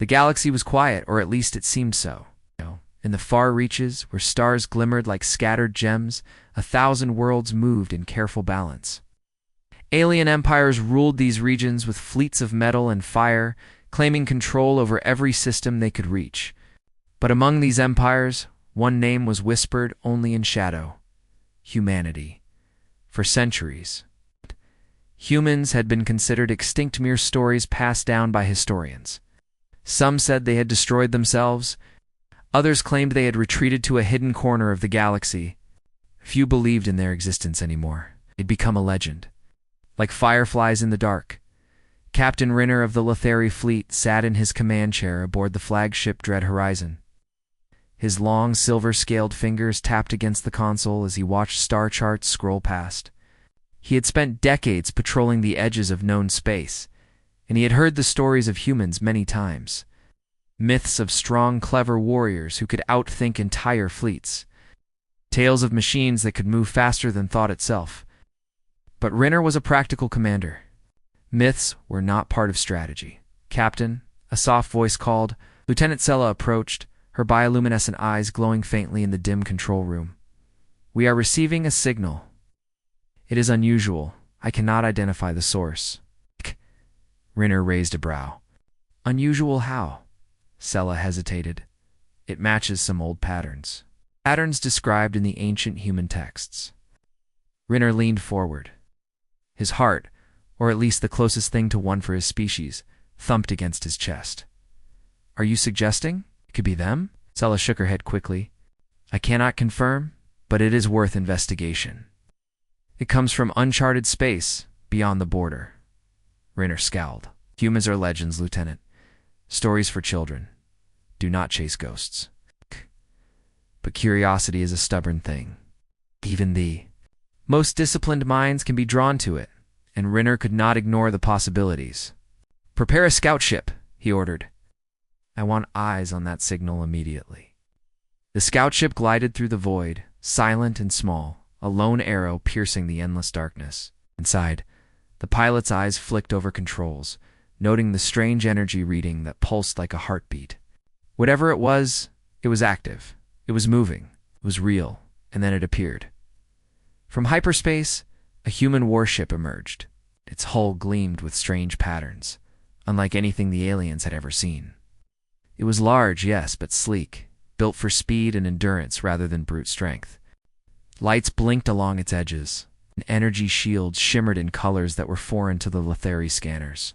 The galaxy was quiet, or at least it seemed so. In the far reaches, where stars glimmered like scattered gems, 1,000 worlds moved in careful balance. Alien empires ruled these regions with fleets of metal and fire, claiming control over every system they could reach. But among these empires, one name was whispered only in shadow: humanity. For centuries, humans had been considered extinct, mere stories passed down by historians. Some said they had destroyed themselves. Others claimed they had retreated to a hidden corner of the galaxy. Few believed in their existence anymore. They'd become a legend. Like fireflies in the dark, Captain Rinner of the Lothari fleet sat in his command chair aboard the flagship Dread Horizon. His long, silver-scaled fingers tapped against the console as he watched star charts scroll past. He had spent decades patrolling the edges of known space, and he had heard the stories of humans many times. Myths of strong, clever warriors who could outthink entire fleets. Tales of machines that could move faster than thought itself. But Rinner was a practical commander. Myths were not part of strategy. "Captain," a soft voice called. Lieutenant Sella approached, her bioluminescent eyes glowing faintly in the dim control room. "We are receiving a signal. It is unusual. I cannot identify the source." Rinner raised a brow. "Unusual how?" Sella hesitated. "It matches some old patterns. Patterns described in the ancient human texts." Rinner leaned forward. His heart, or at least the closest thing to one for his species, thumped against his chest. "Are you suggesting it could be them?" Sella shook her head quickly. "I cannot confirm, but it is worth investigation. It comes from uncharted space, beyond the border." Rinner scowled. "Humans are legends, Lieutenant. Stories for children. Do not chase ghosts. But curiosity is a stubborn thing. Even the most disciplined minds can be drawn to it, and Rinner could not ignore the possibilities. "Prepare a scout ship," he ordered. "I want eyes on that signal immediately." The scout ship glided through the void, silent and small, a lone arrow piercing the endless darkness. Inside, the pilot's eyes flicked over controls, noting the strange energy reading that pulsed like a heartbeat. Whatever it was active. It was moving. It was real. And then it appeared. From hyperspace, a human warship emerged. Its hull gleamed with strange patterns, unlike anything the aliens had ever seen. It was large, yes, but sleek, built for speed and endurance rather than brute strength. Lights blinked along its edges, and energy shields shimmered in colors that were foreign to the Lothari scanners.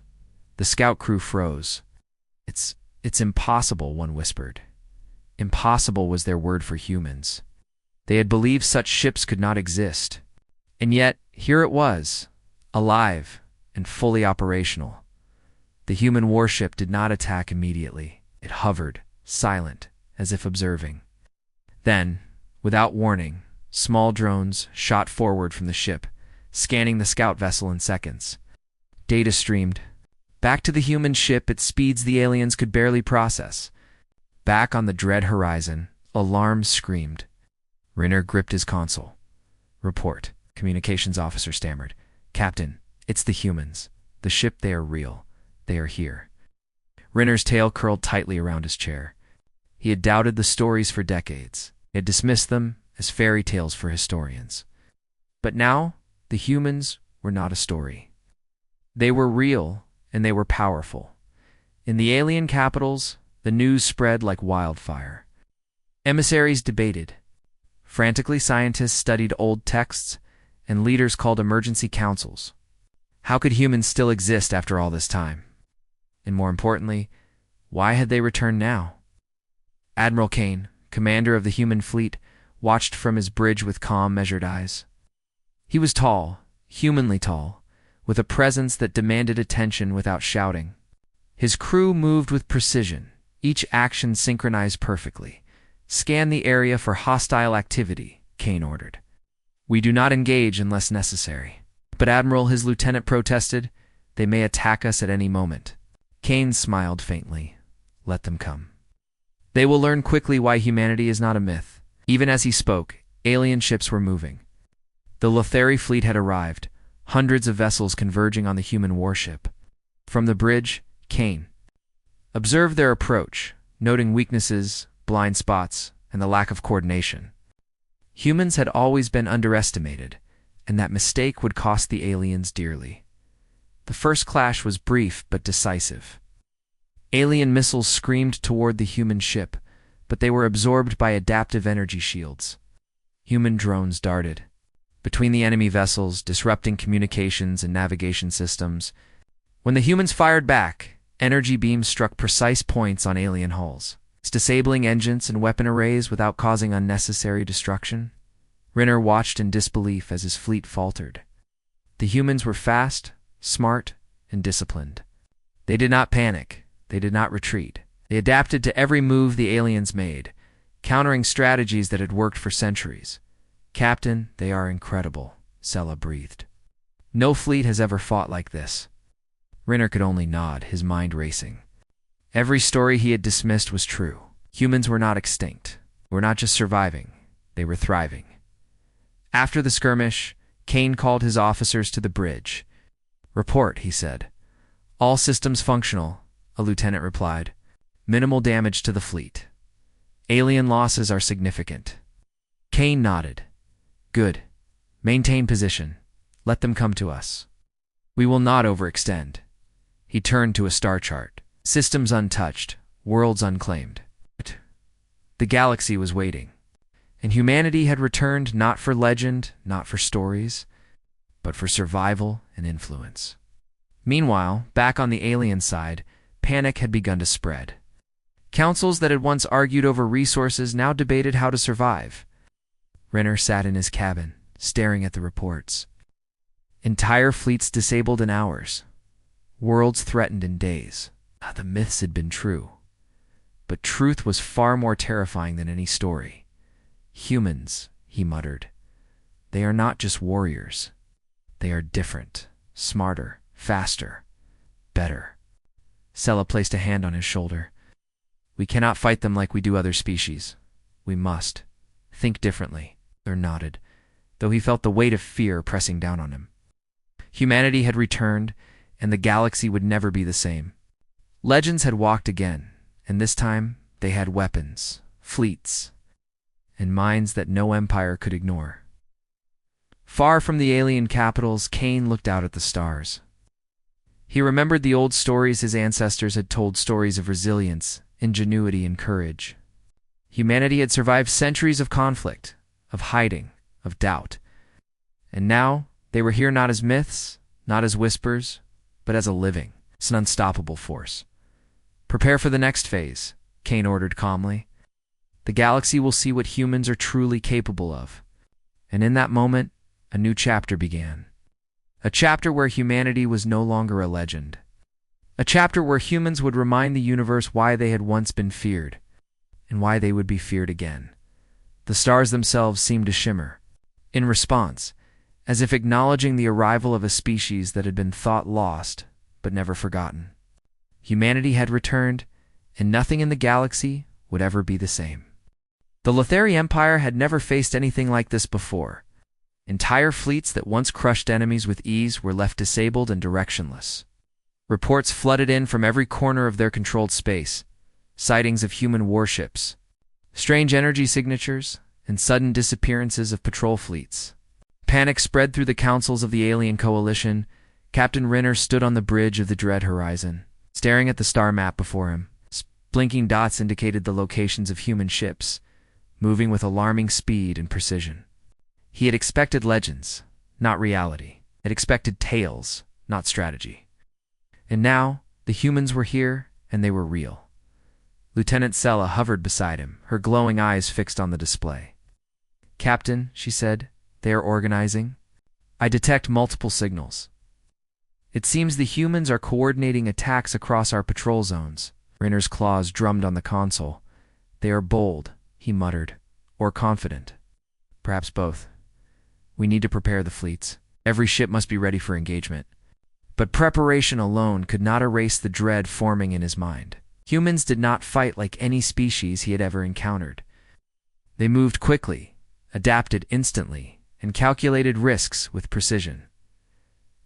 The scout crew froze. It's impossible," one whispered. Impossible was their word for humans. They had believed such ships could not exist. And yet, here it was, alive and fully operational. The human warship did not attack immediately. It hovered, silent, as if observing. Then, without warning, small drones shot forward from the ship, scanning the scout vessel in seconds. Data streamed back to the human ship at speeds the aliens could barely process. Back on the Dread Horizon, alarms screamed. Rinner gripped his console. "Report," communications officer stammered. "Captain, it's the humans. The ship, they are real. They are here." Rinner's tail curled tightly around his chair. He had doubted the stories for decades. He had dismissed them as fairy tales for historians. But now, the humans were not a story. They were real, and they were powerful. In the alien capitals, the news spread like wildfire. Emissaries debated. Frantically, scientists studied old texts, and leaders called emergency councils. How could humans still exist after all this time? And more importantly, why had they returned now? Admiral Kane, commander of the human fleet, watched from his bridge with calm, measured eyes. He was tall, humanly tall, with a presence that demanded attention without shouting. His crew moved with precision, each action synchronized perfectly. "Scan the area for hostile activity," Kane ordered. "We do not engage unless necessary." "But Admiral," his lieutenant protested, "they may attack us at any moment." Kane smiled faintly. "Let them come. They will learn quickly why humanity is not a myth." Even as he spoke, alien ships were moving. The Lothari fleet had arrived, hundreds of vessels converging on the human warship. From the bridge, Kane, observed their approach, noting weaknesses, blind spots, and the lack of coordination. Humans had always been underestimated, and that mistake would cost the aliens dearly. The first clash was brief but decisive. Alien missiles screamed toward the human ship, but they were absorbed by adaptive energy shields. Human drones darted between the enemy vessels, disrupting communications and navigation systems. When the humans fired back, energy beams struck precise points on alien hulls, disabling engines and weapon arrays without causing unnecessary destruction. Renner watched in disbelief as his fleet faltered. The humans were fast, smart, and disciplined. They did not panic. They did not retreat. They adapted to every move the aliens made, countering strategies that had worked for centuries. "Captain, they are incredible," Sella breathed. "No fleet has ever fought like this." Renner could only nod, his mind racing. Every story he had dismissed was true. Humans were not extinct. They were not just surviving. They were thriving. After the skirmish, Kane called his officers to the bridge. "Report," he said. "All systems functional," a lieutenant replied. "Minimal damage to the fleet. Alien losses are significant." Kane nodded. "Good. Maintain position. Let them come to us. We will not overextend." He turned to a star chart. Systems untouched, worlds unclaimed. The galaxy was waiting, and humanity had returned not for legend, not for stories, but for survival and influence. Meanwhile, back on the alien side, panic had begun to spread. Councils that had once argued over resources now debated how to survive. Renner sat in his cabin, staring at the reports. Entire fleets disabled in hours. Worlds threatened in days. The myths had been true. But truth was far more terrifying than any story. "Humans," he muttered. "They are not just warriors. They are different, smarter, faster, better." Sella placed a hand on his shoulder. "We cannot fight them like we do other species. We must think differently." Or nodded, though he felt the weight of fear pressing down on him. Humanity had returned, and the galaxy would never be the same. Legends had walked again, and this time they had weapons, fleets, and minds that no empire could ignore. Far from the alien capitals, Kane looked out at the stars. He remembered the old stories his ancestors had told, stories of resilience, ingenuity, and courage. Humanity had survived centuries of conflict, of hiding, of doubt. And now they were here not as myths, not as whispers, but as a living, an unstoppable force. "Prepare for the next phase," Kane ordered calmly. "The galaxy will see what humans are truly capable of." And in that moment, a new chapter began. A chapter where humanity was no longer a legend. A chapter where humans would remind the universe why they had once been feared, and why they would be feared again. The stars themselves seemed to shimmer, in response, as if acknowledging the arrival of a species that had been thought lost, but never forgotten. Humanity had returned, and nothing in the galaxy would ever be the same. The Lothari Empire had never faced anything like this before. Entire fleets that once crushed enemies with ease were left disabled and directionless. Reports flooded in from every corner of their controlled space, sightings of human warships, strange energy signatures, and sudden disappearances of patrol fleets. Panic spread through the councils of the alien coalition. Captain Renner stood on the bridge of the dread horizon, staring at the star map before him. Blinking dots indicated the locations of human ships, moving with alarming speed and precision. He had expected legends, not reality. Had expected tales, not strategy. And now, the humans were here, and they were real. Lieutenant Sella hovered beside him, her glowing eyes fixed on the display. "Captain," she said, "they are organizing. I detect multiple signals. It seems the humans are coordinating attacks across our patrol zones." Renner's claws drummed on the console. "They are bold," he muttered, "or confident. Perhaps both. We need to prepare the fleets. Every ship must be ready for engagement." But preparation alone could not erase the dread forming in his mind. Humans did not fight like any species he had ever encountered. They moved quickly, adapted instantly, and calculated risks with precision.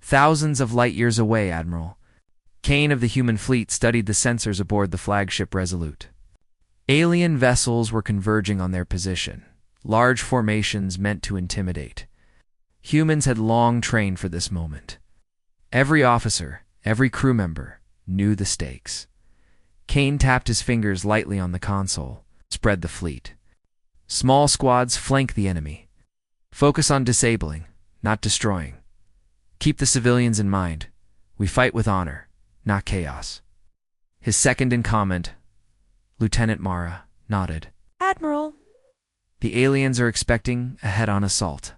"Thousands of light years away, Admiral. Kane of the human fleet studied the sensors aboard the flagship Resolute. Alien vessels were converging on their position, large formations meant to intimidate. Humans had long trained for this moment. Every officer, every crew member, knew the stakes. Kane tapped his fingers lightly on the console, spread the fleet. Small squads flank the enemy. Focus on disabling, not destroying. Keep the civilians in mind. We fight with honor, not chaos. His second in command, Lieutenant Mara, nodded. Admiral. The aliens are expecting a head-on assault.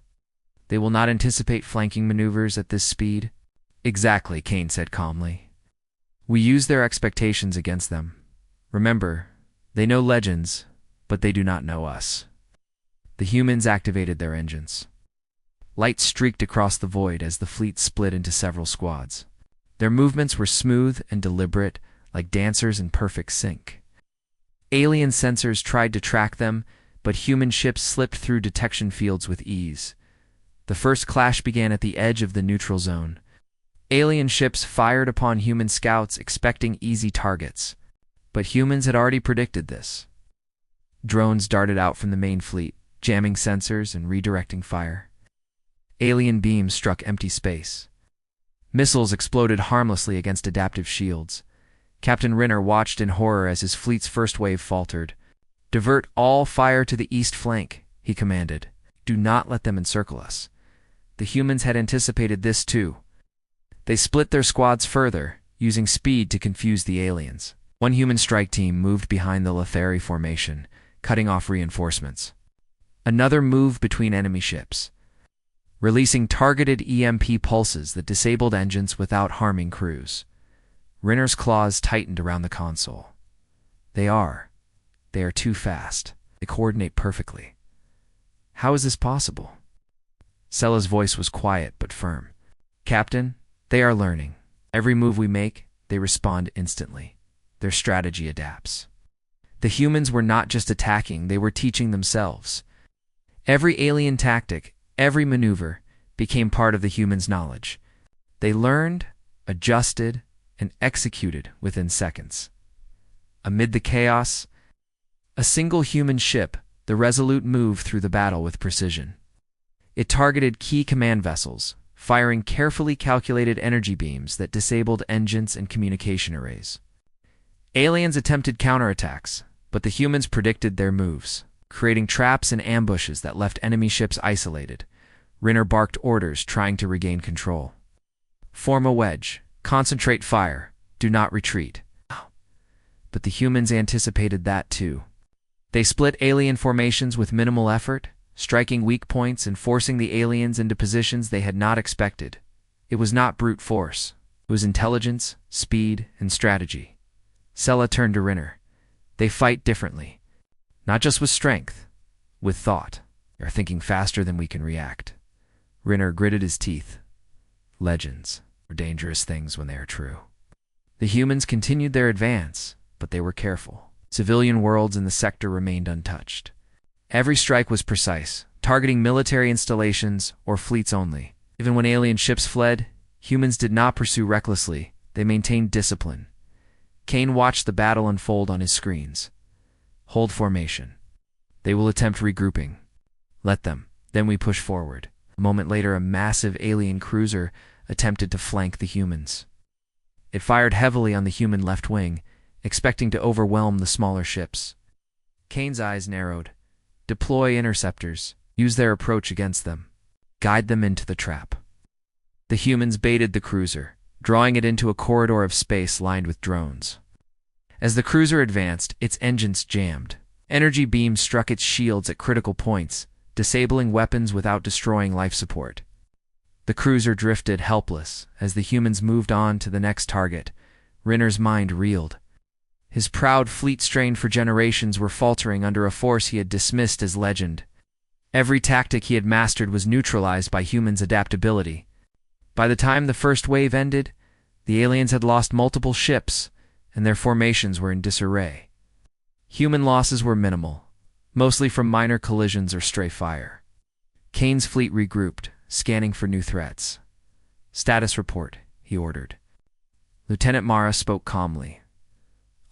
They will not anticipate flanking maneuvers at this speed. Exactly, Kane said calmly. We use their expectations against them. Remember, they know legends, but they do not know us. The humans activated their engines. Light streaked across the void as the fleet split into several squads. Their movements were smooth and deliberate, like dancers in perfect sync. Alien sensors tried to track them, but human ships slipped through detection fields with ease. The first clash began at the edge of the neutral zone. Alien ships fired upon human scouts expecting easy targets, but humans had already predicted this. Drones darted out from the main fleet, jamming sensors and redirecting fire. Alien beams struck empty space. Missiles exploded harmlessly against adaptive shields. Captain Rinner watched in horror as his fleet's first wave faltered. Divert all fire to the east flank, he commanded. Do not let them encircle us. The humans had anticipated this too. They split their squads further, using speed to confuse the aliens. One human strike team moved behind the Lethari formation, cutting off reinforcements. Another moved between enemy ships, releasing targeted EMP pulses that disabled engines without harming crews. Rinner's claws tightened around the console. They are too fast. They coordinate perfectly. How is this possible? Sella's voice was quiet but firm. Captain, they are learning. Every move we make, they respond instantly. Their strategy adapts. The humans were not just attacking, they were teaching themselves. Every alien tactic, every maneuver, became part of the humans' knowledge. They learned, adjusted, and executed within seconds. Amid the chaos, a single human ship, the Resolute, moved through the battle with precision. It targeted key command vessels, firing carefully calculated energy beams that disabled engines and communication arrays. Aliens attempted counterattacks, but the humans predicted their moves, creating traps and ambushes that left enemy ships isolated. Rinner barked orders, trying to regain control. Form a wedge. Concentrate fire. Do not retreat. But the humans anticipated that too. They split alien formations with minimal effort, striking weak points and forcing the aliens into positions they had not expected. It was not brute force. It was intelligence, speed, and strategy. Sella turned to Rinner. They fight differently. Not just with strength, with thought. They are thinking faster than we can react. Rinner gritted his teeth. Legends are dangerous things when they are true. The humans continued their advance, but they were careful. Civilian worlds in the sector remained untouched. Every strike was precise, targeting military installations or fleets only. Even when alien ships fled, humans did not pursue recklessly. They maintained discipline. Kane watched the battle unfold on his screens. Hold formation. They will attempt regrouping. Let them. Then we push forward. A moment later, a massive alien cruiser attempted to flank the humans. It fired heavily on the human left wing, expecting to overwhelm the smaller ships. Kane's eyes narrowed. Deploy interceptors. Use their approach against them. Guide them into the trap. The humans baited the cruiser, drawing it into a corridor of space lined with drones. As the cruiser advanced, its engines jammed. Energy beams struck its shields at critical points, disabling weapons without destroying life support. The cruiser drifted helpless as the humans moved on to the next target. Rinner's mind reeled. His proud fleet strained for generations were faltering under a force he had dismissed as legend. Every tactic he had mastered was neutralized by humans' adaptability. By the time the first wave ended, the aliens had lost multiple ships, and their formations were in disarray. Human losses were minimal, mostly from minor collisions or stray fire. Kane's fleet regrouped, scanning for new threats. Status report, he ordered. Lieutenant Mara spoke calmly.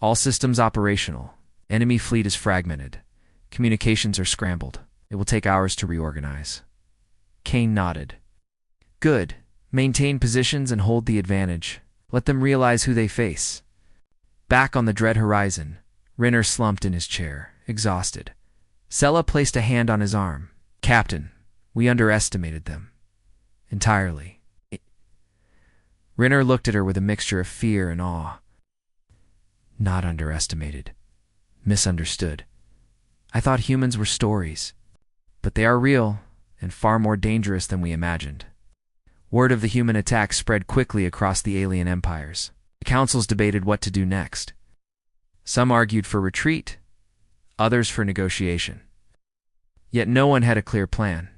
All systems operational. Enemy fleet is fragmented. Communications are scrambled. It will take hours to reorganize. Kane nodded. Good. Maintain positions and hold the advantage. Let them realize who they face. Back on the dread horizon, Renner slumped in his chair, exhausted. Sella placed a hand on his arm. Captain, we underestimated them. Entirely. Renner looked at her with a mixture of fear and awe. Not underestimated. Misunderstood. I thought humans were stories. But they are real and far more dangerous than we imagined. Word of the human attack spread quickly across the alien empires. The councils debated what to do next. Some argued for retreat, others for negotiation. Yet no one had a clear plan.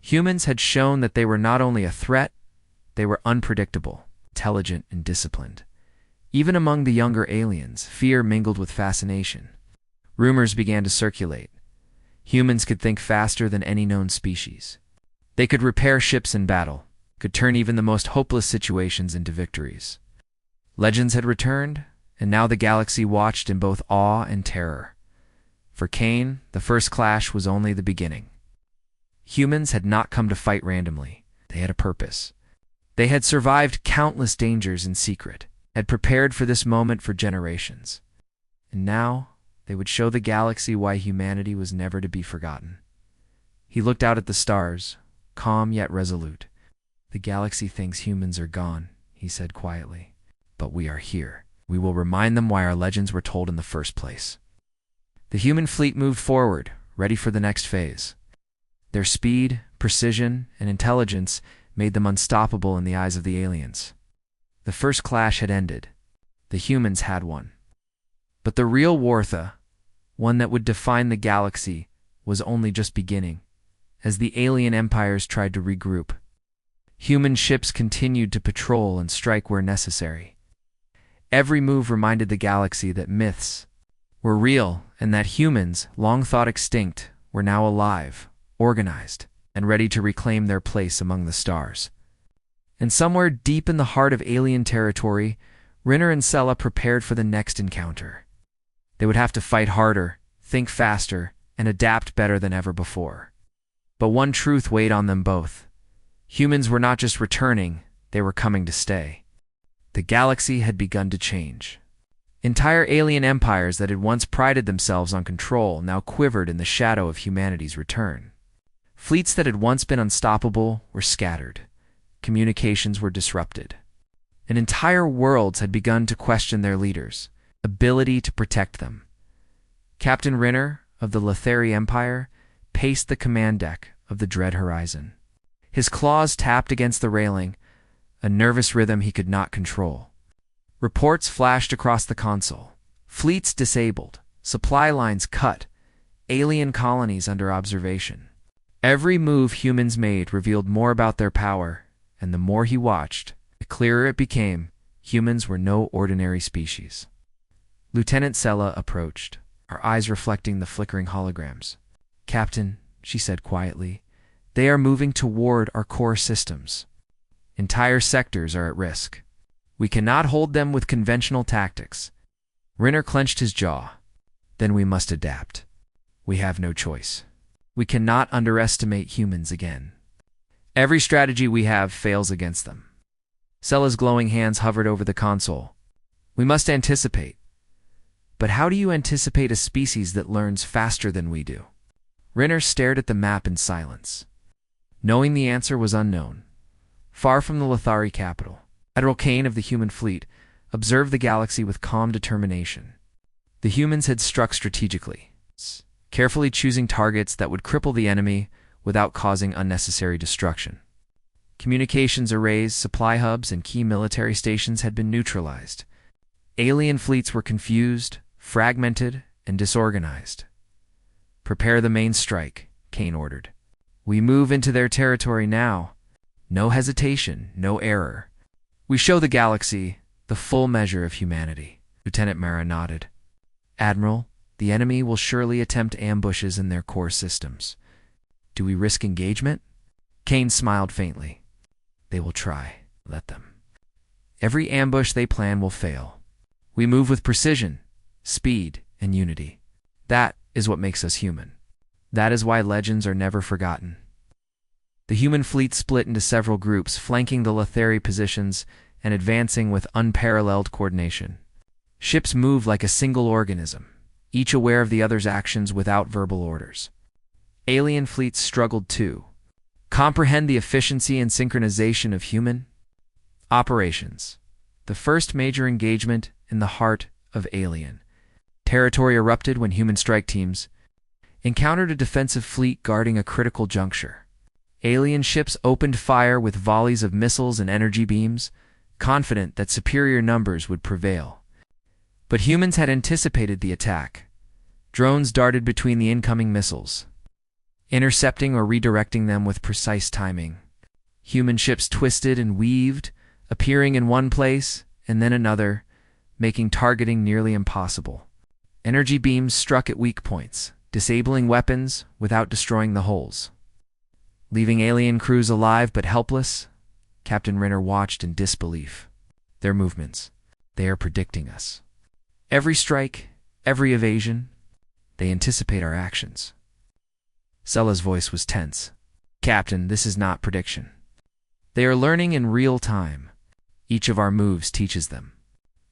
Humans had shown that they were not only a threat, they were unpredictable, intelligent, and disciplined. Even among the younger aliens, fear mingled with fascination. Rumors began to circulate. Humans could think faster than any known species. They could repair ships in battle, could turn even the most hopeless situations into victories. Legends had returned, and now the galaxy watched in both awe and terror. For Kane, the first clash was only the beginning. Humans had not come to fight randomly. They had a purpose. They had survived countless dangers in secret, had prepared for this moment for generations. And now, they would show the galaxy why humanity was never to be forgotten. He looked out at the stars, calm yet resolute. The galaxy thinks humans are gone, he said quietly. But we are here. We will remind them why our legends were told in the first place. The human fleet moved forward, ready for the next phase. Their speed, precision, and intelligence made them unstoppable in the eyes of the aliens. The first clash had ended. The humans had won. But the real wartha, one that would define the galaxy, was only just beginning. As the alien empires tried to regroup, human ships continued to patrol and strike where necessary. Every move reminded the galaxy that myths were real and that humans, long thought extinct, were now alive, organized, and ready to reclaim their place among the stars. And somewhere deep in the heart of alien territory, Renner and Sella prepared for the next encounter. They would have to fight harder, think faster, and adapt better than ever before. But one truth weighed on them both. Humans were not just returning, they were coming to stay. The galaxy had begun to change. Entire alien empires that had once prided themselves on control now quivered in the shadow of humanity's return. Fleets that had once been unstoppable were scattered. Communications were disrupted. And entire worlds had begun to question their leaders' ability to protect them. Captain Renner of the Lethari Empire paced the command deck of the Dread Horizon. His claws tapped against the railing, a nervous rhythm he could not control. Reports flashed across the console. Fleets disabled, supply lines cut, alien colonies under observation. Every move humans made revealed more about their power, and the more he watched, the clearer it became humans were no ordinary species. Lieutenant Sella approached, her eyes reflecting the flickering holograms. Captain, she said quietly, they are moving toward our core systems. Entire sectors are at risk. We cannot hold them with conventional tactics. Renner clenched his jaw. Then we must adapt. We have no choice. We cannot underestimate humans again. Every strategy we have fails against them. Sella's glowing hands hovered over the console. We must anticipate. But how do you anticipate a species that learns faster than we do? Renner stared at the map in silence. Knowing the answer was unknown. Far from the Lethari capital, Admiral Kane of the human fleet observed the galaxy with calm determination. The humans had struck strategically, carefully choosing targets that would cripple the enemy without causing unnecessary destruction. Communications arrays, supply hubs, and key military stations had been neutralized. Alien fleets were confused, fragmented, and disorganized. Prepare the main strike, Kane ordered. We move into their territory now. No hesitation, no error. We show the galaxy the full measure of humanity. Lieutenant Mara nodded. Admiral, the enemy will surely attempt ambushes in their core systems. Do we risk engagement? Kane smiled faintly. They will try. Let them. Every ambush they plan will fail. We move with precision, speed, and unity. That is what makes us human. That is why legends are never forgotten. The human fleet split into several groups, flanking the Lethari positions and advancing with unparalleled coordination. Ships moved like a single organism, each aware of the other's actions without verbal orders. Alien fleets struggled too. Comprehend the efficiency and synchronization of human operations. The first major engagement in the heart of alien territory erupted when human strike teams encountered a defensive fleet guarding a critical juncture. Alien ships opened fire with volleys of missiles and energy beams, confident that superior numbers would prevail. But humans had anticipated the attack. Drones darted between the incoming missiles, intercepting or redirecting them with precise timing. Human ships twisted and weaved, appearing in one place and then another, making targeting nearly impossible. Energy beams struck at weak points, disabling weapons without destroying the hulls. Leaving alien crews alive but helpless, Captain Renner watched in disbelief. Their movements, they are predicting us. Every strike, every evasion, they anticipate our actions. Sella's voice was tense. Captain, this is not prediction. They are learning in real time. Each of our moves teaches them.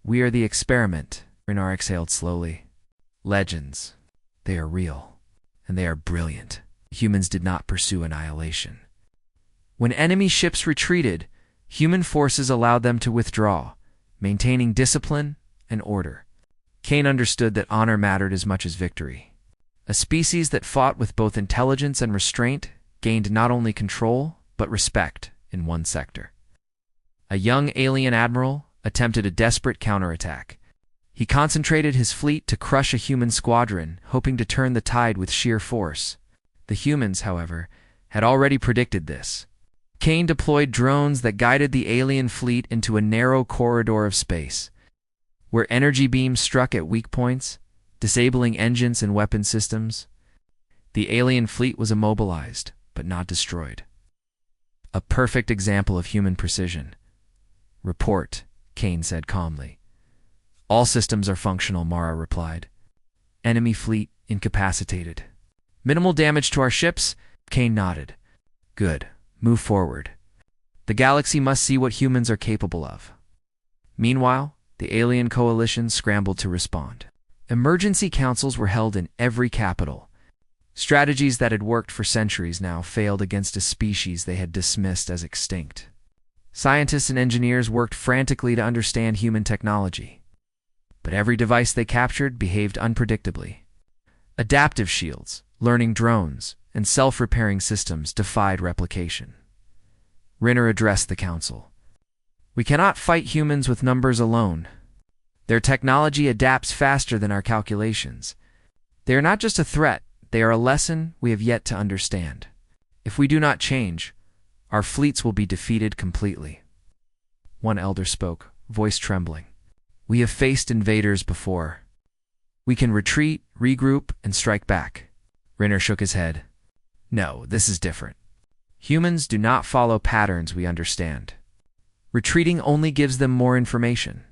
We are the experiment. Renner exhaled slowly. Legends. They are real, and they are brilliant. Humans did not pursue annihilation. When enemy ships retreated, human forces allowed them to withdraw, maintaining discipline and order. Kane understood that honor mattered as much as victory. A species that fought with both intelligence and restraint gained not only control, but respect in one sector. A young alien admiral attempted a desperate counterattack. He concentrated his fleet to crush a human squadron, hoping to turn the tide with sheer force. The humans, however, had already predicted this. Kane deployed drones that guided the alien fleet into a narrow corridor of space, where energy beams struck at weak points, disabling engines and weapon systems. The alien fleet was immobilized, but not destroyed. A perfect example of human precision. Report, Kane said calmly. All systems are functional, Mara replied. Enemy fleet incapacitated. Minimal damage to our ships? Kane nodded. Good. Move forward. The galaxy must see what humans are capable of. Meanwhile, the alien coalition scrambled to respond. Emergency councils were held in every capital. Strategies that had worked for centuries now failed against a species they had dismissed as extinct. Scientists and engineers worked frantically to understand human technology. But every device they captured behaved unpredictably. Adaptive shields, learning drones, and self-repairing systems defied replication. Renner addressed the council. We cannot fight humans with numbers alone. Their technology adapts faster than our calculations. They are not just a threat, they are a lesson we have yet to understand. If we do not change, our fleets will be defeated completely. One elder spoke, voice trembling. We have faced invaders before. We can retreat, regroup, and strike back. Renner shook his head. No, this is different. Humans do not follow patterns we understand. Retreating only gives them more information.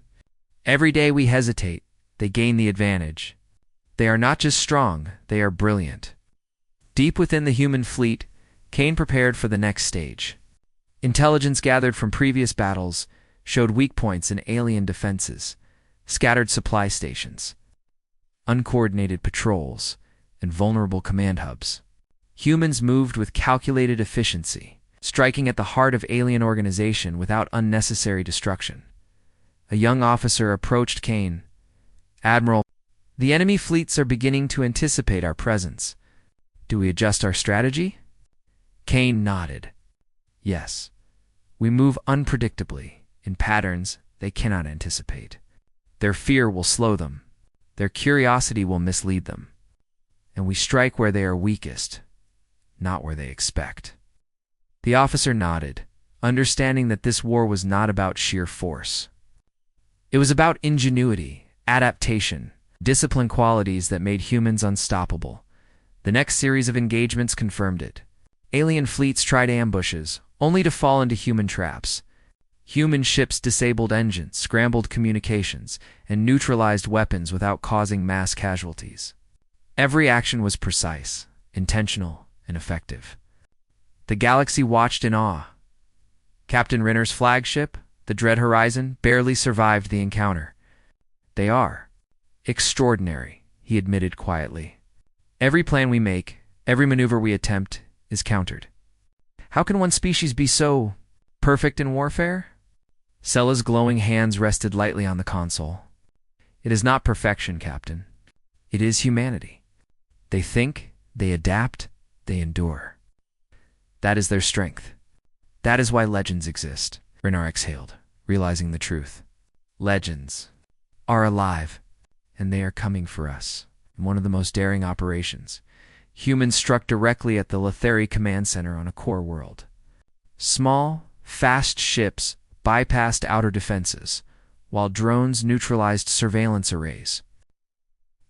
Every day we hesitate, they gain the advantage. They are not just strong, they are brilliant. Deep within the human fleet, Kane prepared for the next stage. Intelligence gathered from previous battles showed weak points in alien defenses, scattered supply stations, uncoordinated patrols, and vulnerable command hubs. Humans moved with calculated efficiency, striking at the heart of alien organization without unnecessary destruction. A young officer approached Kane. Admiral, the enemy fleets are beginning to anticipate our presence. Do we adjust our strategy? Kane nodded. Yes. We move unpredictably, in patterns they cannot anticipate. Their fear will slow them. Their curiosity will mislead them. And we strike where they are weakest, not where they expect. The officer nodded, understanding that this war was not about sheer force. It was about ingenuity, adaptation, discipline, qualities that made humans unstoppable. The next series of engagements confirmed it. Alien fleets tried ambushes, only to fall into human traps. Human ships disabled engines, scrambled communications, and neutralized weapons without causing mass casualties. Every action was precise, intentional, and effective. The galaxy watched in awe. Captain Rinner's flagship, the Dread Horizon, barely survived the encounter. "They are extraordinary," he admitted quietly. "Every plan we make, every maneuver we attempt, is countered. How can one species be so perfect in warfare?" Sella's glowing hands rested lightly on the console. "It is not perfection, Captain. It is humanity. They think, they adapt, they endure. That is their strength. That is why legends exist." Rinner exhaled, realizing the truth. Legends are alive, and they are coming for us. In one of the most daring operations, humans struck directly at the Letheri command center on a core world. Small, fast ships bypassed outer defenses, while drones neutralized surveillance arrays.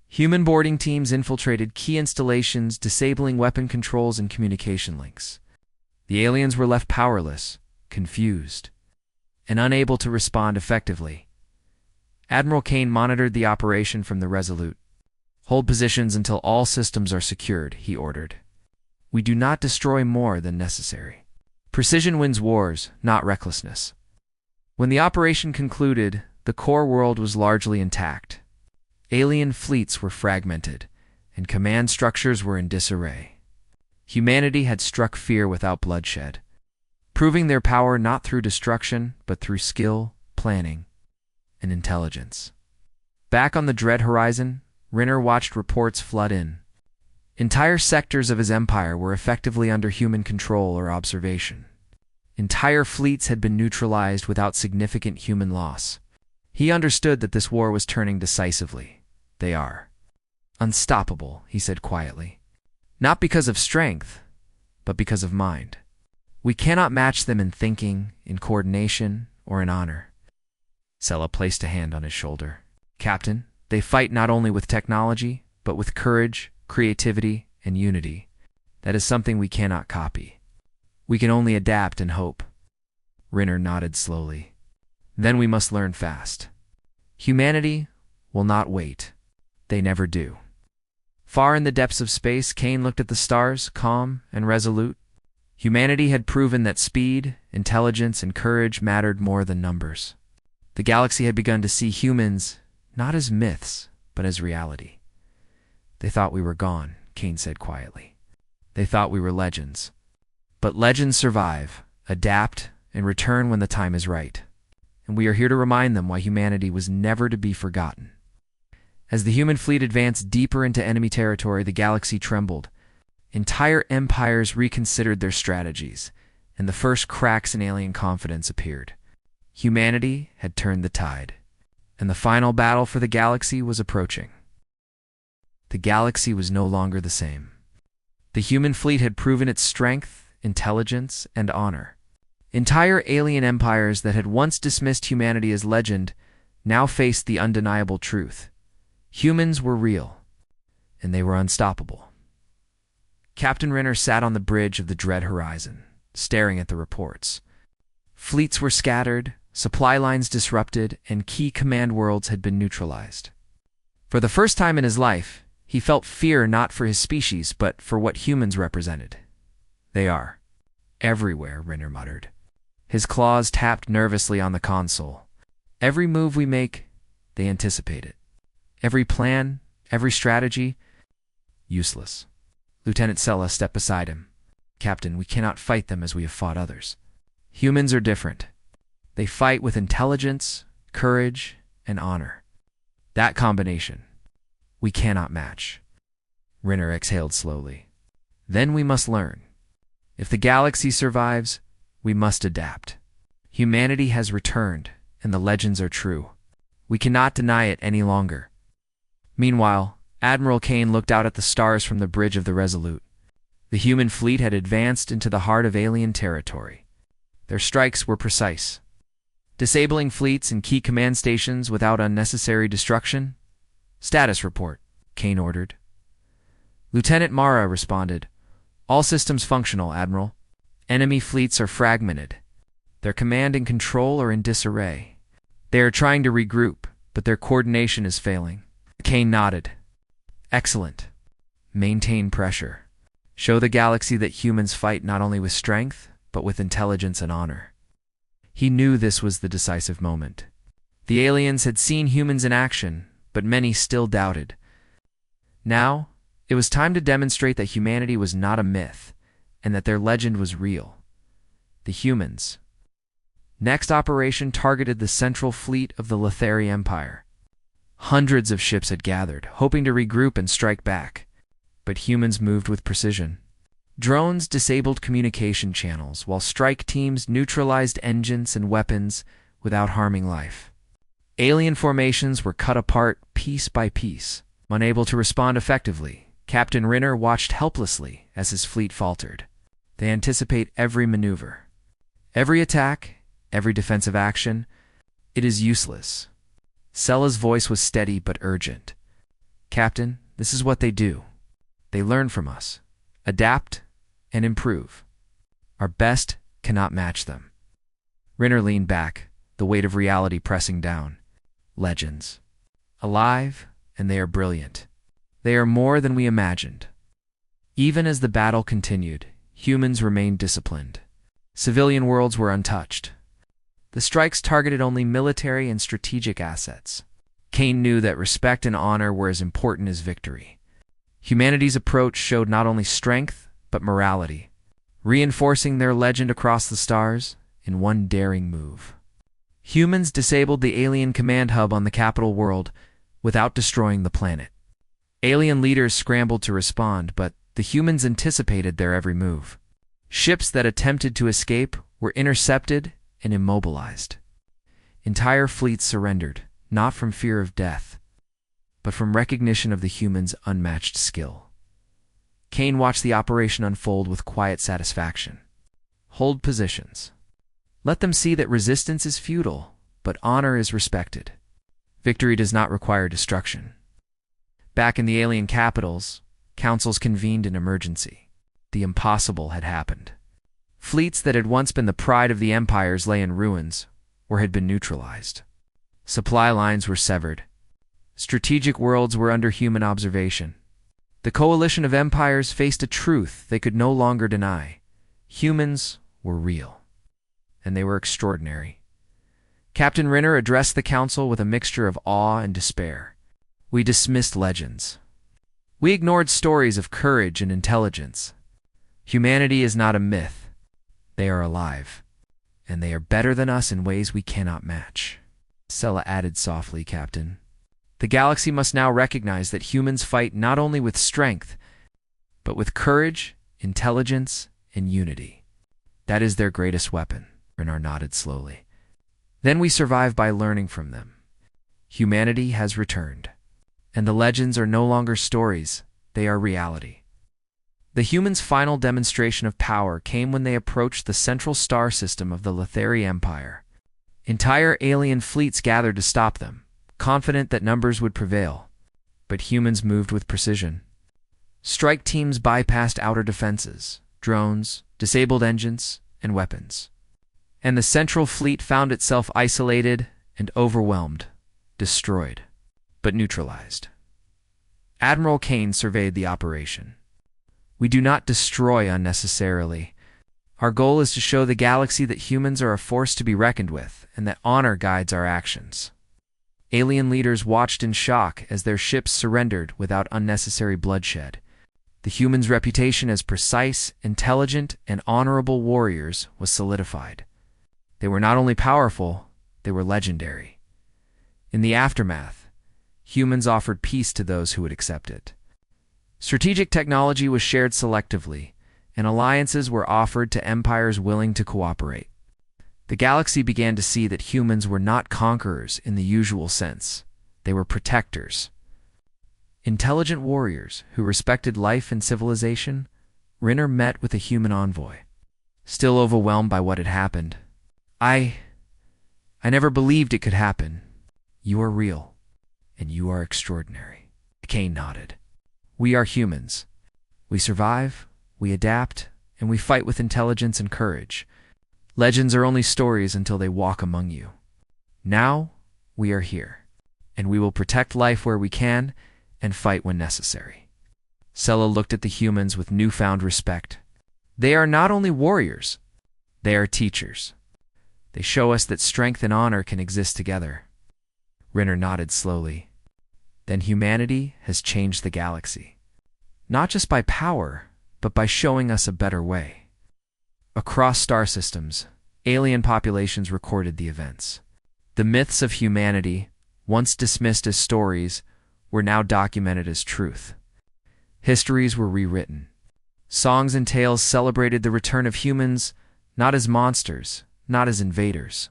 Human boarding teams infiltrated key installations, disabling weapon controls and communication links. The aliens were left powerless, confused, and unable to respond effectively. Admiral Kane monitored the operation from the Resolute. "Hold positions until all systems are secured," he ordered. "We do not destroy more than necessary. Precision wins wars, not recklessness." When the operation concluded, the core world was largely intact. Alien fleets were fragmented, and command structures were in disarray. Humanity had struck fear without bloodshed, proving their power not through destruction, but through skill, planning, and intelligence. Back on the Dread Horizon, Rinner watched reports flood in. Entire sectors of his empire were effectively under human control or observation. Entire fleets had been neutralized without significant human loss. He understood that this war was turning decisively. "They are unstoppable," he said quietly. "Not because of strength, but because of mind. We cannot match them in thinking, in coordination, or in honor." Sella placed a hand on his shoulder. "Captain, they fight not only with technology, but with courage, creativity, and unity. That is something we cannot copy. We can only adapt and hope." Rinner nodded slowly. "Then we must learn fast. Humanity will not wait. They never do." Far in the depths of space, Kane looked at the stars, calm and resolute. Humanity had proven that speed, intelligence, and courage mattered more than numbers. The galaxy had begun to see humans not as myths, but as reality. "They thought we were gone," Kane said quietly. "They thought we were legends. But legends survive, adapt, and return when the time is right. And we are here to remind them why humanity was never to be forgotten." As the human fleet advanced deeper into enemy territory, the galaxy trembled. Entire empires reconsidered their strategies, and the first cracks in alien confidence appeared. Humanity had turned the tide, and the final battle for the galaxy was approaching. The galaxy was no longer the same. The human fleet had proven its strength, intelligence, and honor. Entire alien empires that had once dismissed humanity as legend now faced the undeniable truth. Humans were real, and they were unstoppable. Captain Rinner sat on the bridge of the Dread Horizon, staring at the reports. Fleets were scattered, supply lines disrupted, and key command worlds had been neutralized. For the first time in his life, he felt fear not for his species, but for what humans represented. "They are everywhere," Rinner muttered. His claws tapped nervously on the console. "Every move we make, they anticipate it. Every plan, every strategy, useless." Lieutenant Sella stepped beside him. "Captain, we cannot fight them as we have fought others. Humans are different. They fight with intelligence, courage, and honor. That combination, we cannot match." Rinner exhaled slowly. "Then we must learn. If the galaxy survives, we must adapt. Humanity has returned, and the legends are true. We cannot deny it any longer." Meanwhile, Admiral Kane looked out at the stars from the bridge of the Resolute. The human fleet had advanced into the heart of alien territory. Their strikes were precise, disabling fleets and key command stations without unnecessary destruction. "Status report," Kane ordered. Lieutenant Mara responded. "All systems functional, Admiral. Enemy fleets are fragmented. Their command and control are in disarray. They are trying to regroup, but their coordination is failing. Kane nodded. Excellent. Maintain pressure. Show the galaxy that humans fight not only with strength, but with intelligence and honor. He knew this was the decisive moment. The aliens had seen humans in action, but many still doubted. Now, it was time to demonstrate that humanity was not a myth, and that their legend was real. The humans. Next operation targeted the central fleet of the Lethari Empire. Hundreds of ships had gathered, hoping to regroup and strike back. But humans moved with precision. Drones disabled communication channels, while strike teams neutralized engines and weapons without harming life. Alien formations were cut apart piece by piece. Unable to respond effectively, Captain Rinner watched helplessly as his fleet faltered. They anticipate every maneuver. Every attack, every defensive action. It is useless. Sella's voice was steady but urgent. Captain, this is what they do. They learn from us, adapt, and improve. Our best cannot match them. Rinner leaned back, the weight of reality pressing down. Legends. Alive, and they are brilliant. They are more than we imagined. Even as the battle continued, humans remained disciplined. Civilian worlds were untouched. The strikes targeted only military and strategic assets. Kane knew that respect and honor were as important as victory. Humanity's approach showed not only strength, but morality, reinforcing their legend across the stars in one daring move. Humans disabled the alien command hub on the capital world without destroying the planet. Alien leaders scrambled to respond, but the humans anticipated their every move. Ships that attempted to escape were intercepted and immobilized. Entire fleets surrendered, not from fear of death, but from recognition of the humans' unmatched skill. Kane watched the operation unfold with quiet satisfaction. Hold positions. Let them see that resistance is futile, but honor is respected. Victory does not require destruction. Back in the alien capitals, councils convened in emergency. The impossible had happened. Fleets that had once been the pride of the empires lay in ruins, or had been neutralized. Supply lines were severed. Strategic worlds were under human observation. The coalition of empires faced a truth they could no longer deny. Humans were real, and they were extraordinary. Captain Rinner addressed the council with a mixture of awe and despair. We dismissed legends. We ignored stories of courage and intelligence. Humanity is not a myth. They are alive, and they are better than us in ways we cannot match. Sella added softly, Captain. The galaxy must now recognize that humans fight not only with strength, but with courage, intelligence, and unity. That is their greatest weapon. Renar nodded slowly. Then we survive by learning from them. Humanity has returned, and the legends are no longer stories, they are reality. The humans' final demonstration of power came when they approached the central star system of the Lethari Empire. Entire alien fleets gathered to stop them, confident that numbers would prevail. But humans moved with precision. Strike teams bypassed outer defenses, drones, disabled engines, and weapons. And the central fleet found itself isolated and overwhelmed, destroyed, but neutralized. Admiral Kane surveyed the operation. We do not destroy unnecessarily. Our goal is to show the galaxy that humans are a force to be reckoned with, and that honor guides our actions. Alien leaders watched in shock as their ships surrendered without unnecessary bloodshed. The humans' reputation as precise, intelligent, and honorable warriors was solidified. They were not only powerful, they were legendary. In the aftermath, humans offered peace to those who would accept it. Strategic technology was shared selectively, and alliances were offered to empires willing to cooperate. The galaxy began to see that humans were not conquerors in the usual sense. They were protectors. Intelligent warriors who respected life and civilization. Rinner met with a human envoy. Still overwhelmed by what had happened. I never believed it could happen. You are real, and you are extraordinary. Kane nodded. We are humans. We survive, we adapt, and we fight with intelligence and courage. Legends are only stories until they walk among you. Now, we are here, and we will protect life where we can and fight when necessary." Sella looked at the humans with newfound respect. They are not only warriors, they are teachers. They show us that strength and honor can exist together. Rinner nodded slowly. Then humanity has changed the galaxy. Not just by power, but by showing us a better way. Across star systems, alien populations recorded the events. The myths of humanity, once dismissed as stories, were now documented as truth. Histories were rewritten. Songs and tales celebrated the return of humans, not as monsters, not as invaders,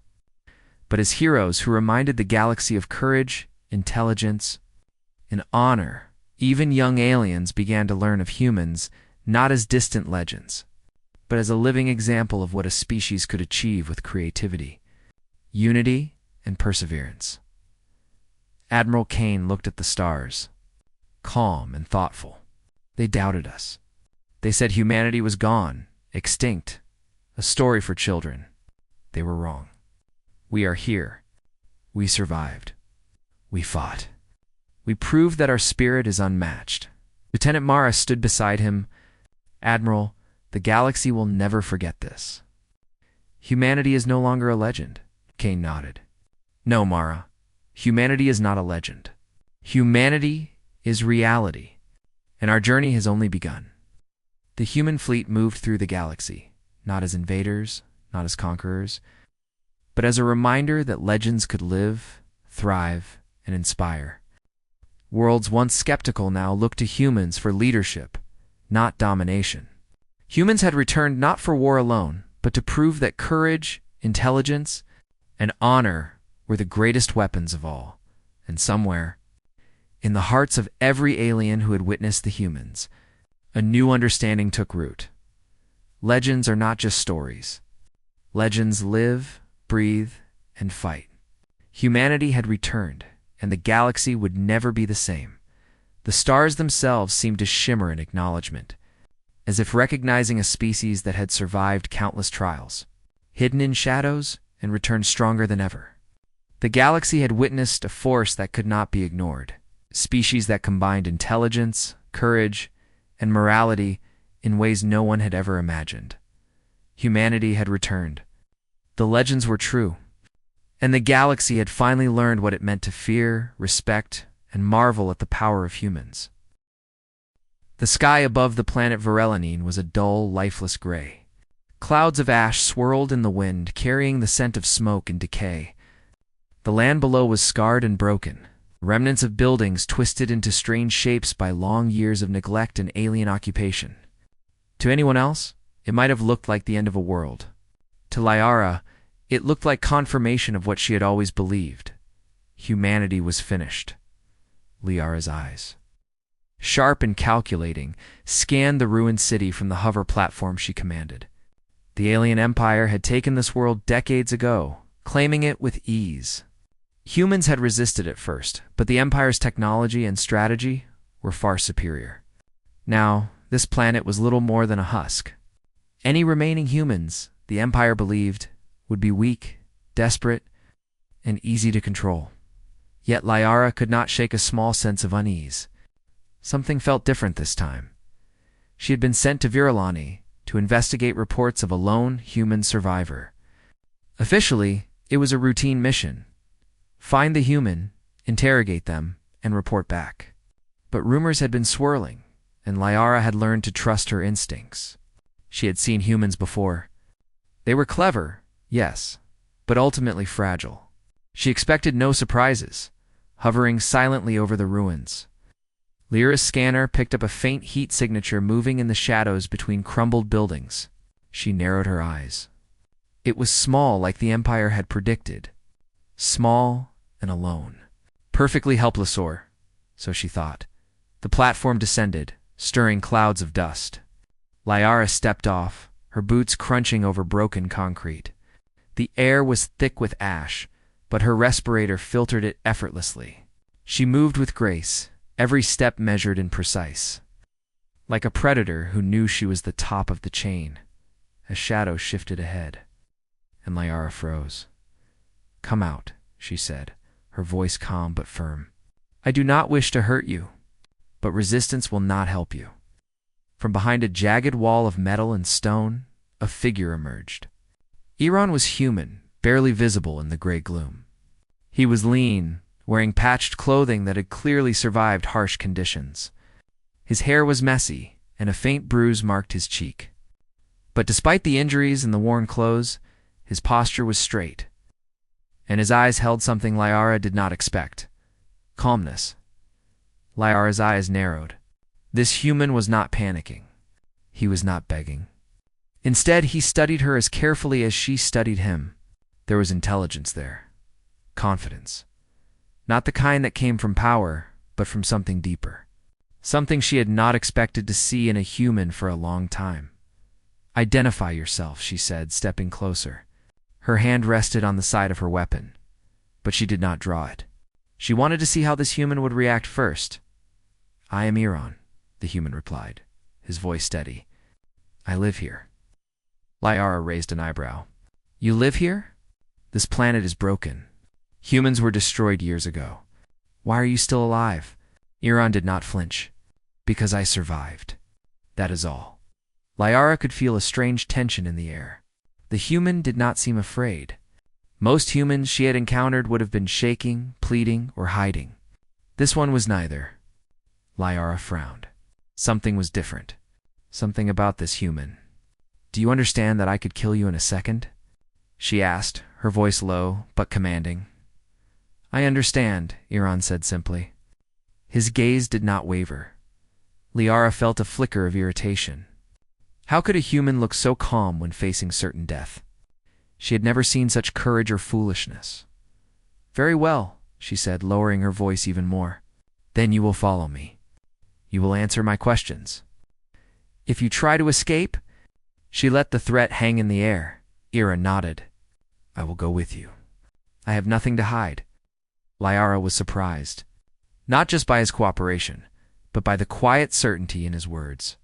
but as heroes who reminded the galaxy of courage, intelligence, and honor. Even young aliens began to learn of humans not as distant legends, but as a living example of what a species could achieve with creativity, unity, and perseverance. Admiral Kane looked at the stars, calm and thoughtful. They doubted us. They said humanity was gone, extinct, a story for children. They were wrong. We are here. We survived. We fought. We proved that our spirit is unmatched. Lieutenant Mara stood beside him. "Admiral, the galaxy will never forget this." "Humanity is no longer a legend," Kane nodded. "No, Mara. Humanity is not a legend. Humanity is reality, and our journey has only begun." The human fleet moved through the galaxy, not as invaders, not as conquerors, but as a reminder that legends could live, thrive, and inspire. Worlds once skeptical now looked to humans for leadership, not domination. Humans had returned not for war alone, but to prove that courage, intelligence, and honor were the greatest weapons of all. And somewhere, in the hearts of every alien who had witnessed the humans, a new understanding took root. Legends are not just stories. Legends live, breathe, and fight. Humanity had returned, and the galaxy would never be the same. The stars themselves seemed to shimmer in acknowledgement, as if recognizing a species that had survived countless trials, hidden in shadows, and returned stronger than ever. The galaxy had witnessed a force that could not be ignored, a species that combined intelligence, courage, and morality in ways no one had ever imagined. Humanity had returned. The legends were true, and the galaxy had finally learned what it meant to fear, respect, and marvel at the power of humans. The sky above the planet Varellanine was a dull, lifeless gray. Clouds of ash swirled in the wind, carrying the scent of smoke and decay. The land below was scarred and broken, remnants of buildings twisted into strange shapes by long years of neglect and alien occupation. To anyone else, it might have looked like the end of a world. To Liara, it looked like confirmation of what she had always believed. Humanity was finished. Liara's eyes, sharp and calculating, scanned the ruined city from the hover platform she commanded. The alien empire had taken this world decades ago, claiming it with ease. Humans had resisted at first, but the empire's technology and strategy were far superior. Now, this planet was little more than a husk. Any remaining humans, the empire believed, would be weak, desperate, and easy to control. Yet Liara could not shake a small sense of unease. Something felt different this time. She had been sent to Viralani to investigate reports of a lone human survivor. Officially, it was a routine mission. Find the human, interrogate them, and report back. But rumors had been swirling, and Liara had learned to trust her instincts. She had seen humans before. They were clever, yes, but ultimately fragile. She expected no surprises, hovering silently over the ruins. Lyra's scanner picked up a faint heat signature moving in the shadows between crumbled buildings. She narrowed her eyes. It was small like the Empire had predicted. Small and alone. Perfectly helpless, or so she thought. The platform descended, stirring clouds of dust. Liara stepped off, her boots crunching over broken concrete. The air was thick with ash, but her respirator filtered it effortlessly. She moved with grace, every step measured and precise. Like a predator who knew she was the top of the chain, a shadow shifted ahead. and Liara froze. "Come out," she said, her voice calm but firm. "I do not wish to hurt you, but resistance will not help you." From behind a jagged wall of metal and stone, a figure emerged. Iran was human, barely visible in the gray gloom. He was lean, wearing patched clothing that had clearly survived harsh conditions. His hair was messy, and a faint bruise marked his cheek. But despite the injuries and the worn clothes, his posture was straight, and his eyes held something Liara did not expect: calmness. Liara's eyes narrowed. This human was not panicking. He was not begging. Instead, he studied her as carefully as she studied him. There was intelligence there. Confidence. Not the kind that came from power, but from something deeper. Something she had not expected to see in a human for a long time. "Identify yourself," she said, stepping closer. Her hand rested on the side of her weapon, but she did not draw it. She wanted to see how this human would react first. "I am Iran," the human replied, his voice steady. "I live here." Liara raised an eyebrow. "You live here? This planet is broken. Humans were destroyed years ago. Why are you still alive?" Iran did not flinch. "Because I survived. That is all." Liara could feel a strange tension in the air. The human did not seem afraid. Most humans she had encountered would have been shaking, pleading, or hiding. This one was neither. Liara frowned. Something was different. Something about this human. "Do you understand that I could kill you in a second?" she asked, her voice low but commanding. "I understand," Iran said simply. His gaze did not waver. Liara felt a flicker of irritation. How could a human look so calm when facing certain death? She had never seen such courage or foolishness. "Very well," she said, lowering her voice even more. "Then you will follow me. You will answer my questions. If you try to escape..." She let the threat hang in the air. Ira nodded. "I will go with you. I have nothing to hide." Liara was surprised, not just by his cooperation, but by the quiet certainty in his words.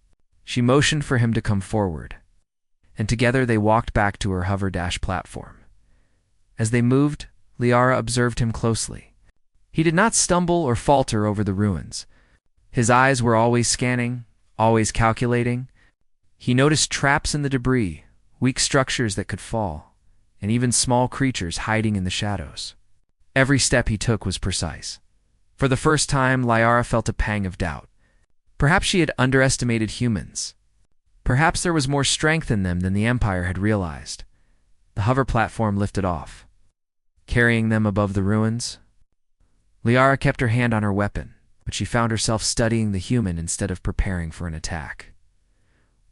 She motioned for him to come forward, and together they walked back to her hover-dash platform. As they moved, Liara observed him closely. He did not stumble or falter over the ruins. His eyes were always scanning, always calculating. He noticed traps in the debris, weak structures that could fall, and even small creatures hiding in the shadows. Every step he took was precise. For the first time, Liara felt a pang of doubt. Perhaps she had underestimated humans. Perhaps there was more strength in them than the Empire had realized. The hover platform lifted off, carrying them above the ruins. Liara kept her hand on her weapon, but she found herself studying the human instead of preparing for an attack.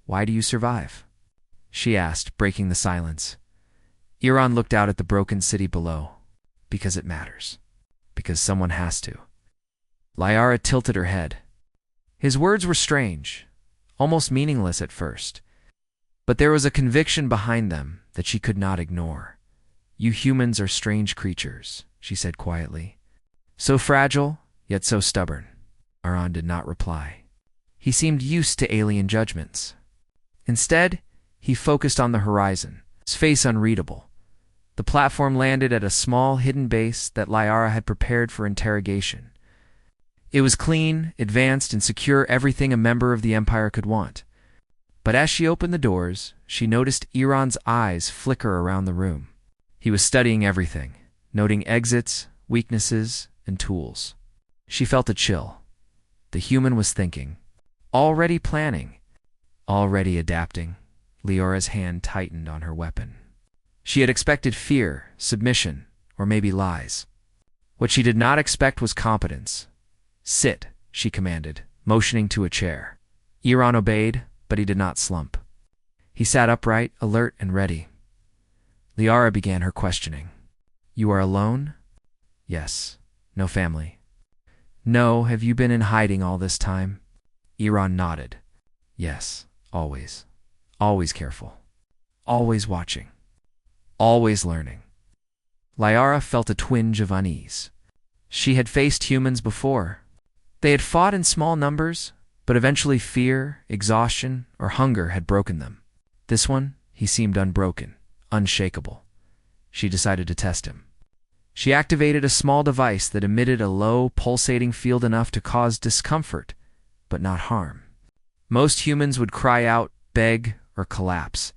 "Why do you survive?" she asked, breaking the silence. Iran looked out at the broken city below. "Because it matters. Because someone has to." Liara tilted her head. His words were strange, almost meaningless at first, but there was a conviction behind them that she could not ignore. "You humans are strange creatures," she said quietly. "So fragile, yet so stubborn." Iran did not reply. He seemed used to alien judgments. Instead, he focused on the horizon, his face unreadable. The platform landed at a small, hidden base that Liara had prepared for interrogation. It was clean, advanced, and secure, everything a member of the Empire could want. But as she opened the doors, she noticed Iran's eyes flicker around the room. He was studying everything, noting exits, weaknesses, and tools. She felt a chill. The human was thinking, already planning, already adapting. Liara's hand tightened on her weapon. She had expected fear, submission, or maybe lies. What she did not expect was competence. "Sit," she commanded, motioning to a chair. Iran obeyed, but he did not slump. He sat upright, alert and ready. Liara began her questioning. "You are alone?" "Yes." "No family?" "No. Have you been in hiding all this time?" Iran nodded. "Yes, always. Always careful. Always watching. Always learning." Liara felt a twinge of unease. She had faced humans before. They had fought in small numbers, but eventually fear, exhaustion, or hunger had broken them. This one, he seemed unbroken, unshakable. she decided to test him. She activated a small device that emitted a low, pulsating field enough to cause discomfort, but not harm. Most humans would cry out, beg, or collapse.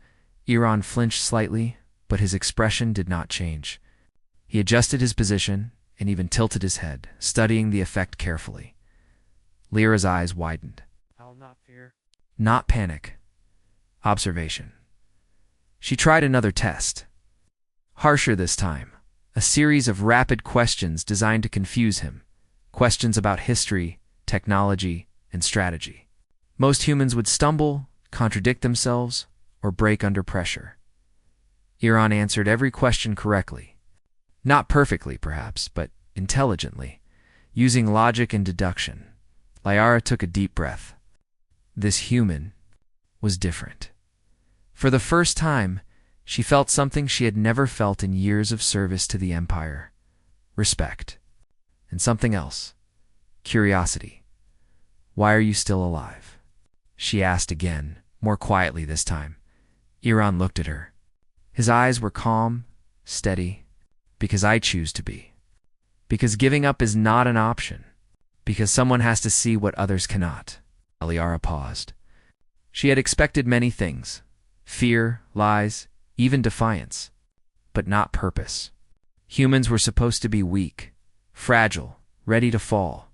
Iran flinched slightly, but his expression did not change. He adjusted his position and even tilted his head, studying the effect carefully. Lyra's eyes widened. I'll not fear. Not panic. Observation. She tried another test. Harsher this time. A series of rapid questions designed to confuse him. Questions about history, technology, and strategy. Most humans would stumble, contradict themselves, or break under pressure. Iran answered every question correctly. Not perfectly, perhaps, but intelligently, using logic and deduction. Lyra took a deep breath. This human was different. For the first time, she felt something she had never felt in years of service to the Empire. Respect. And something else. Curiosity. Why are you still alive? She asked again, more quietly this time. Iran looked at her. His eyes were calm, steady. Because I choose to be. Because giving up is not an option. Because someone has to see what others cannot. Lyra paused. She had expected many things. Fear, lies, even defiance. But not purpose. Humans were supposed to be weak, fragile, ready to fall.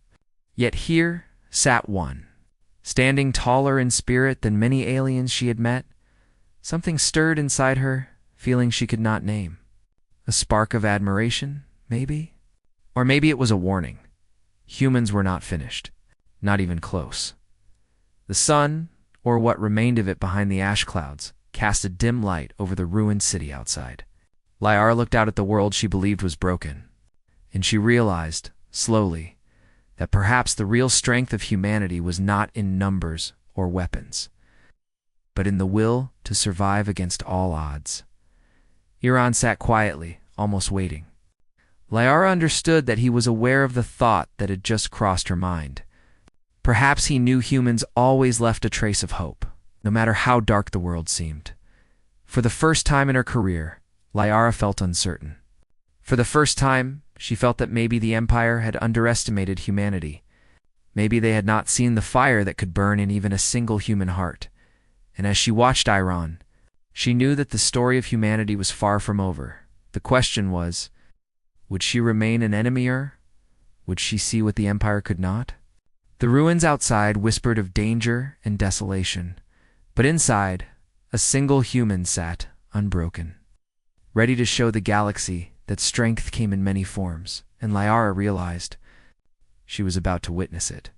Yet here sat one. Standing taller in spirit than many aliens she had met. Something stirred inside her, feeling she could not name. A spark of admiration, maybe? Or maybe it was a warning. Humans were not finished. Not even close. The sun, or what remained of it behind the ash clouds, cast a dim light over the ruined city outside. Lyra looked out at the world she believed was broken. And she realized, slowly, that perhaps the real strength of humanity was not in numbers or weapons, but in the will to survive against all odds. Iran sat quietly, almost waiting. Lyra understood that he was aware of the thought that had just crossed her mind. Perhaps he knew humans always left a trace of hope, no matter how dark the world seemed. For the first time in her career, Lyra felt uncertain. For the first time, she felt that maybe the Empire had underestimated humanity. Maybe they had not seen the fire that could burn in even a single human heart. And as she watched Iran, she knew that the story of humanity was far from over. The question was, would she remain an enemy or would she see what the Empire could not? The ruins outside whispered of danger and desolation, but inside, a single human sat, unbroken, ready to show the galaxy that strength came in many forms, and Lyra realized she was about to witness it.